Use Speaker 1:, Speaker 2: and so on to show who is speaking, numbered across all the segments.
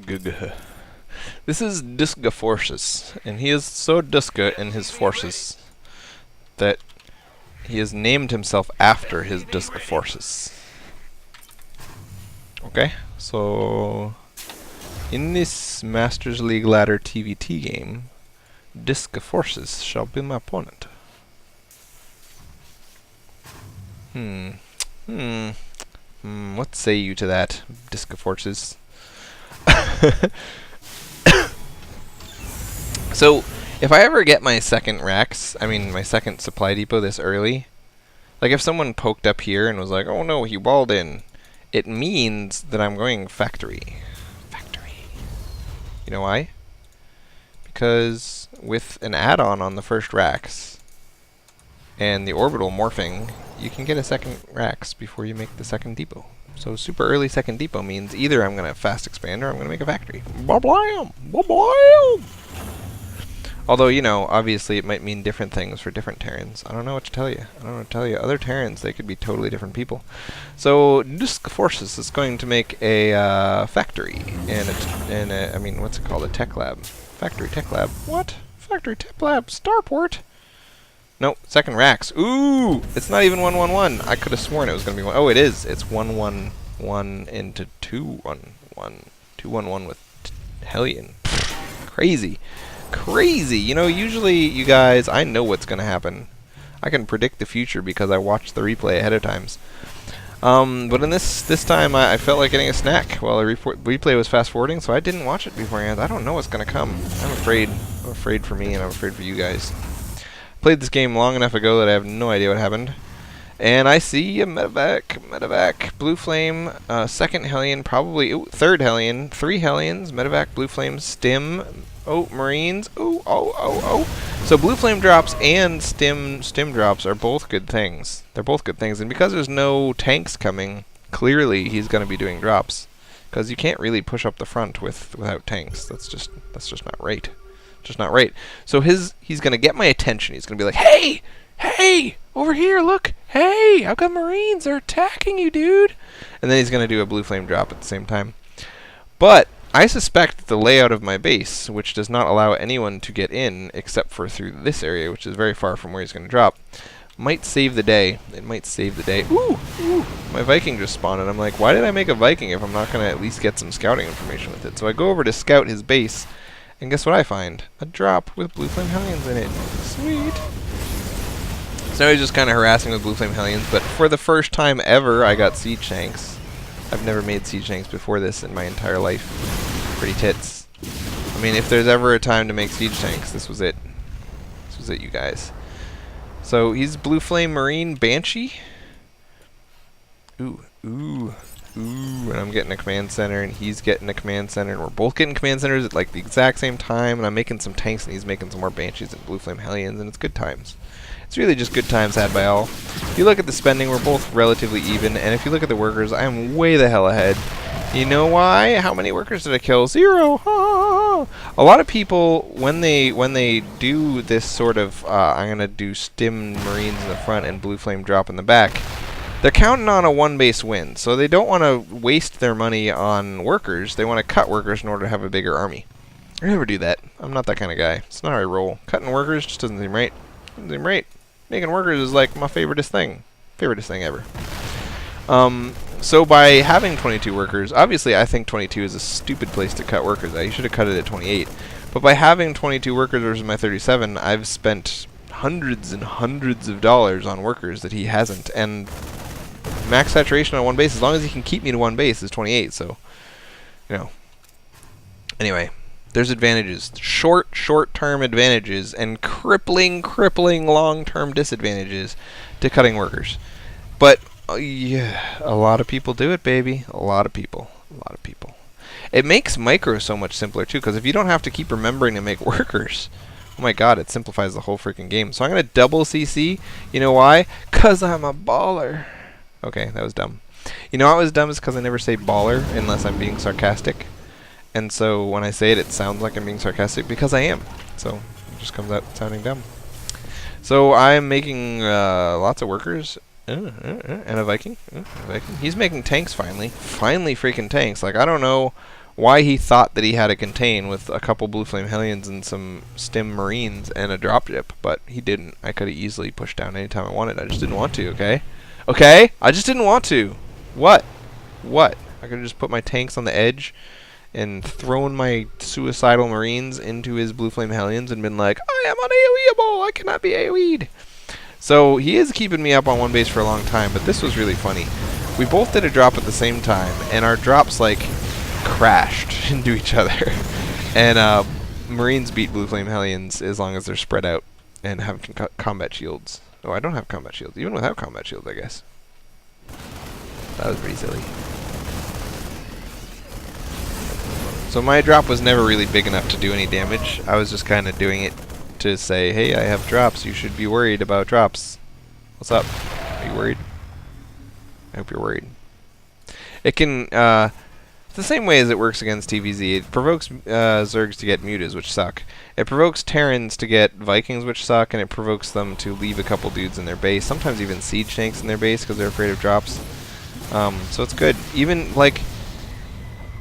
Speaker 1: Gug. This is Disca Forces, and he is so Disca in his forces that he has named himself after his Disca Forces. Okay, so in this Masters League Ladder TvT game, Disca Forces shall be my opponent. What say you to that, Disca Forces? So, if I ever get my second my second supply depot this early, like if someone poked up here and was like, oh no, he walled in, it means that I'm going factory. Factory. You know why? Because with an add-on on the first racks and the orbital morphing, you can get a second racks before you make the second depot. So super early second depot means either I'm going to fast expand or I'm going to make a factory. Ba-blam! Ba-blam! Although, you know, obviously it might mean different things for different Terrans. I don't know what to tell you. I don't know what to tell you. Other Terrans, they could be totally different people. So, Disc Forces is going to make a factory and I mean, what's it called? A tech lab. Factory tech lab. What? Factory tech lab. Starport? No, second racks. Ooh! It's not even 111. I could have sworn it was going to be one. Oh, it is. It's 111 into 211. 211 with Hellion. Crazy. Crazy. You know, usually, you guys, I know what's going to happen. I can predict the future because I watched the replay ahead of times. But in this time, I felt like getting a snack while the replay was fast forwarding, so I didn't watch it beforehand. I don't know what's going to come. I'm afraid. I'm afraid for me, and I'm afraid for you guys. Played this game long enough ago that I have no idea what happened. And I see a medevac, blue flame, second Hellion, probably third Hellion, 3 Hellions, medevac, blue flame, stim, Marines, So blue flame drops and stim drops are both good things. They're both good things, and because there's no tanks coming, clearly he's going to be doing drops, because you can't really push up the front without tanks. That's just not right. Just not right. So he's going to get my attention. He's going to be like, hey, over here, look, hey, I've got Marines, they're attacking you, dude. And then he's going to do a blue flame drop at the same time. But I suspect that the layout of my base, which does not allow anyone to get in except for through this area, which is very far from where he's going to drop, might save the day. It might save the day. Ooh, my Viking just spawned, and I'm like, why did I make a Viking if I'm not going to at least get some scouting information with it? So I go over to scout his base, and guess what I find? A drop with blue flame Hellions in it. Sweet. So now he's just kind of harassing with blue flame Hellions, but for the first time ever, I got siege tanks. I've never made siege tanks before this in my entire life. Pretty tits. I mean, if there's ever a time to make siege tanks, this was it. This was it, you guys. So he's blue flame Marine Banshee. Ooh, and I'm getting a command center, and he's getting a command center, and we're both getting command centers at like the exact same time, and I'm making some tanks, and he's making some more Banshees and blue flame Hellions, and it's good times. It's really just good times had by all. If you look at the spending, we're both relatively even, and if you look at the workers, I am way the hell ahead. You know why? How many workers did I kill? 0! A lot of people, when they do this sort of, I'm going to do stim Marines in the front and blue flame drop in the back, they're counting on a one-base win, so they don't want to waste their money on workers. They want to cut workers in order to have a bigger army. I never do that. I'm not that kind of guy. It's not how I roll. Cutting workers just doesn't seem right. Doesn't seem right. Making workers is like my favoriteest thing. Favoriteest thing ever. So by having 22 workers, obviously I think 22 is a stupid place to cut workers at. You should have cut it at 28. But by having 22 workers versus my 37, I've spent hundreds and hundreds of dollars on workers that he hasn't. And max saturation on one base, as long as he can keep me to one base, is 28. So, you know. Anyway. There's advantages. Short-term advantages and crippling long-term disadvantages to cutting workers. But, yeah, a lot of people do it, baby. A lot of people. It makes micro so much simpler, too, because if you don't have to keep remembering to make workers, oh my god, it simplifies the whole freaking game. So I'm going to double CC. You know why? Because I'm a baller. Okay, that was dumb. You know what was dumb is because I never say baller unless I'm being sarcastic. And so when I say it, it sounds like I'm being sarcastic because I am. So it just comes out sounding dumb. So I'm making lots of workers and a Viking. He's making tanks finally. Finally freaking tanks. Like, I don't know why he thought that he had a contain with a couple Blue Flame Hellions and some Stim Marines and a dropship, but he didn't. I could have easily pushed down anytime I wanted. I just didn't want to, okay? Okay? I just didn't want to. What? What? I could have just put my tanks on the edge and thrown my suicidal Marines into his Blue Flame Hellions and been like, I am un-AoEable! I cannot be AoE'd! So he is keeping me up on one base for a long time, but this was really funny. We both did a drop at the same time, and our drops, like, crashed into each other. And Marines beat Blue Flame Hellions as long as they're spread out and have combat shields. Oh, I don't have combat shields. Even without combat shields, I guess. That was pretty silly. So my drop was never really big enough to do any damage. I was just kind of doing it to say, hey, I have drops. You should be worried about drops. What's up? Are you worried? I hope you're worried. It can, it's the same way as it works against TvZ. It provokes Zergs to get mutas, which suck. It provokes Terrans to get Vikings, which suck, and it provokes them to leave a couple dudes in their base. Sometimes even siege tanks in their base because they're afraid of drops. So it's good. Even, like,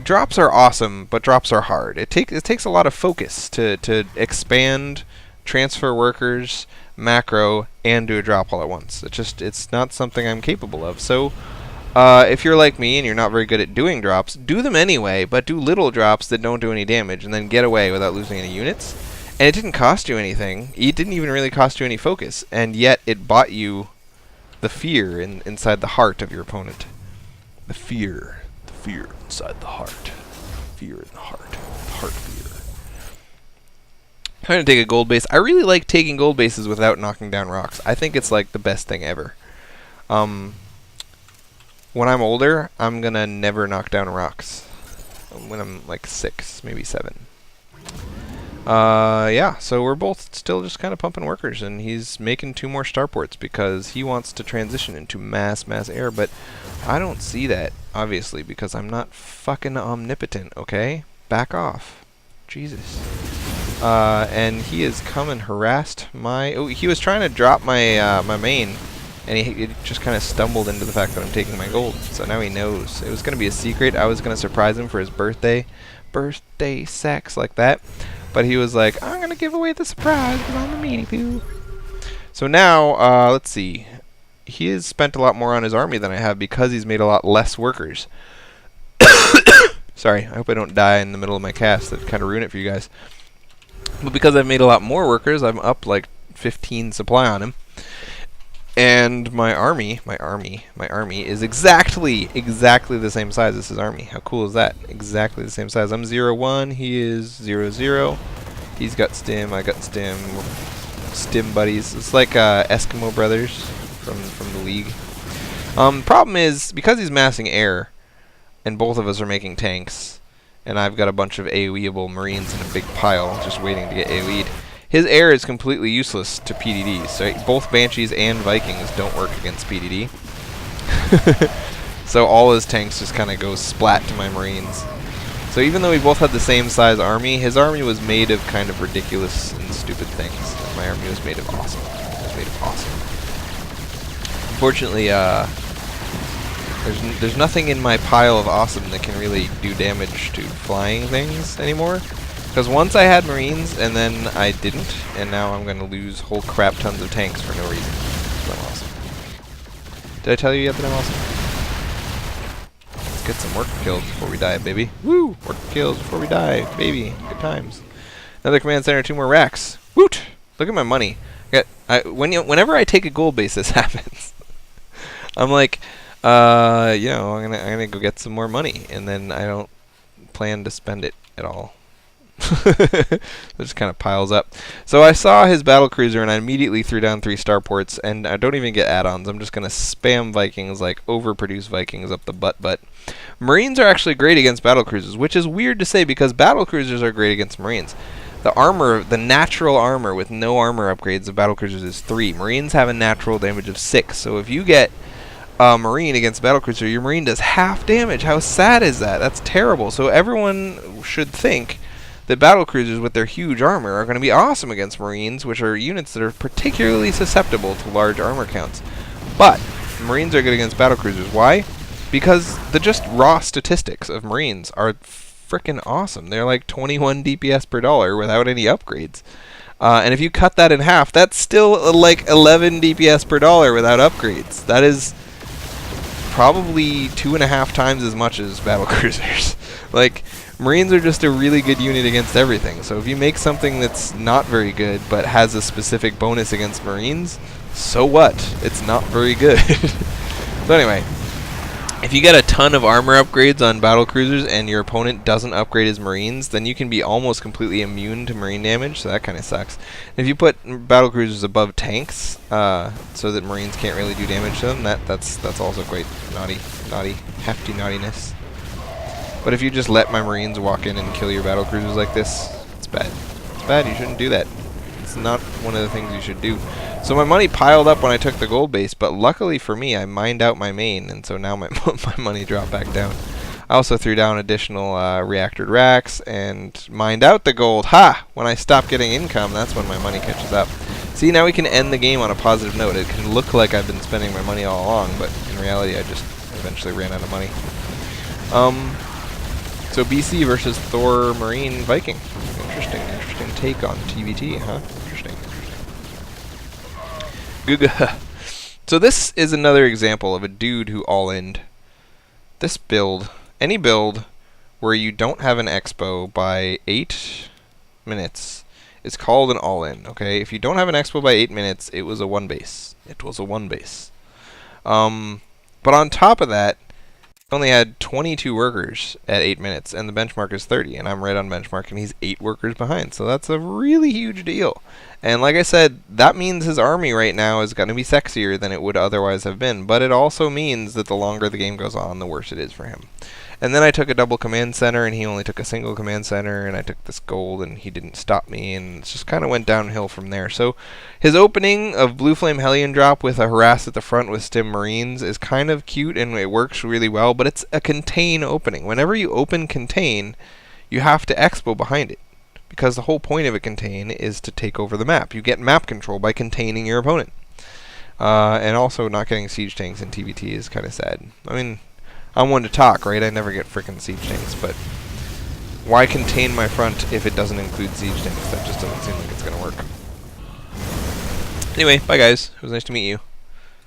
Speaker 1: drops are awesome, but drops are hard. It takes a lot of focus to expand, transfer workers, macro, and do a drop all at once. It's not something I'm capable of. So if you're like me and you're not very good at doing drops, do them anyway, but do little drops that don't do any damage, and then get away without losing any units. And it didn't cost you anything. It didn't even really cost you any focus, and yet it bought you the fear inside the heart of your opponent. The fear inside the heart. Fear in the heart. Heart fear. I'm going to take a gold base. I really like taking gold bases without knocking down rocks. I think it's like the best thing ever. When I'm older, I'm going to never knock down rocks. When I'm like 6, maybe 7. Yeah, so we're both still just kind of pumping workers, and he's making 2 more starports because he wants to transition into mass air, but I don't see that, obviously, because I'm not fucking omnipotent, okay? Back off. Jesus. And he has come and harassed my... Oh, he was trying to drop my my main, and he just kind of stumbled into the fact that I'm taking my gold, so now he knows. It was going to be a secret. I was going to surprise him for his birthday sex like that. But he was like, I'm going to give away the surprise because I'm a meanie poo. So now, let's see. He has spent a lot more on his army than I have because he's made a lot less workers. Sorry, I hope I don't die in the middle of my cast. That'd kind of ruin it for you guys. But because I've made a lot more workers, I'm up like 15 supply on him. And my army is exactly the same size as his army. How cool is that? Exactly the same size. I'm 0-1, he is 0-0. He's got stim, I got stim. Stim buddies. It's like Eskimo brothers from the league. Problem is, because he's massing air, and both of us are making tanks, and I've got a bunch of AoEable Marines in a big pile just waiting to get AoE'd, his air is completely useless to PDDs. So both Banshees and Vikings don't work against PDD. So all his tanks just kind of go splat to my Marines. So even though we both had the same size army, his army was made of kind of ridiculous and stupid things. And my army was made of awesome. It was made of awesome. Unfortunately, there's nothing in my pile of awesome that can really do damage to flying things anymore. Because once I had Marines, and then I didn't, and now I'm going to lose whole crap tons of tanks for no reason. I'm awesome. Did I tell you yet that I'm awesome? Let's get some worker kills before we die, baby. Woo! Worker kills before we die, baby. Good times. Another command center, 2 more racks. Woot! Look at my money. Whenever I take a gold base, this happens. I'm like, you know, I'm gonna go get some more money, and then I don't plan to spend it at all. It just kind of piles up. So I saw his battlecruiser and I immediately threw down 3 starports, and I don't even get add-ons. I'm just going to spam Vikings, like overproduce Vikings up the butt. Marines are actually great against battlecruisers, which is weird to say because battlecruisers are great against Marines. The armor, the natural armor with no armor upgrades of battlecruisers is 3. Marines have a natural damage of 6. So if you get a Marine against battlecruiser, your Marine does half damage. How sad is that? That's terrible. So everyone should think that battlecruisers with their huge armor are going to be awesome against Marines, which are units that are particularly susceptible to large armor counts. But Marines are good against battlecruisers. Why? Because the just raw statistics of Marines are freaking awesome. They're like 21 DPS per dollar without any upgrades. And if you cut that in half, that's still like 11 DPS per dollar without upgrades. That is probably 2.5 times as much as battle cruisers. Like, Marines are just a really good unit against everything. So if you make something that's not very good but has a specific bonus against Marines, so what? It's not very good. So anyway, if you get a ton of armor upgrades on battle cruisers and your opponent doesn't upgrade his Marines, then you can be almost completely immune to Marine damage, so that kind of sucks. If you put battle cruisers above tanks, so that Marines can't really do damage to them, that's also quite hefty naughtiness. But if you just let my Marines walk in and kill your battle cruisers like this, it's bad. It's bad, you shouldn't do that. It's not one of the things you should do. So my money piled up when I took the gold base, but luckily for me, I mined out my main, and so now my money dropped back down. I also threw down additional reactored racks and mined out the gold. Ha! When I stop getting income, that's when my money catches up. See, now we can end the game on a positive note. It can look like I've been spending my money all along, but in reality, I just eventually ran out of money. So BC versus Thor Marine Viking. Interesting take on TvT, huh? Interesting. Guga. So this is another example of a dude who all-in'd. This build, any build where you don't have an expo by 8 minutes is called an all-in, okay? If you don't have an expo by 8 minutes, it was a one base. It was a one base. But on top of that, only had 22 workers at 8 minutes, and the benchmark is 30, and I'm right on benchmark, and he's 8 workers behind, so that's a really huge deal. And like I said, that means his army right now is going to be sexier than it would otherwise have been, but it also means that the longer the game goes on, the worse it is for him. And then I took a double command center, and he only took a single command center, and I took this gold, and he didn't stop me, and it just kind of went downhill from there. So his opening of Blue Flame Hellion drop with a harass at the front with Stim Marines is kind of cute, and it works really well, but it's a contain opening. Whenever you open contain, you have to expo behind it, because the whole point of a contain is to take over the map. You get map control by containing your opponent. And also not getting siege tanks in TvT is kind of sad. I mean, I'm one to talk, right? I never get frickin' siege tanks, but why contain my front if it doesn't include siege tanks? That just doesn't seem like it's gonna work. Anyway, bye guys. It was nice to meet you.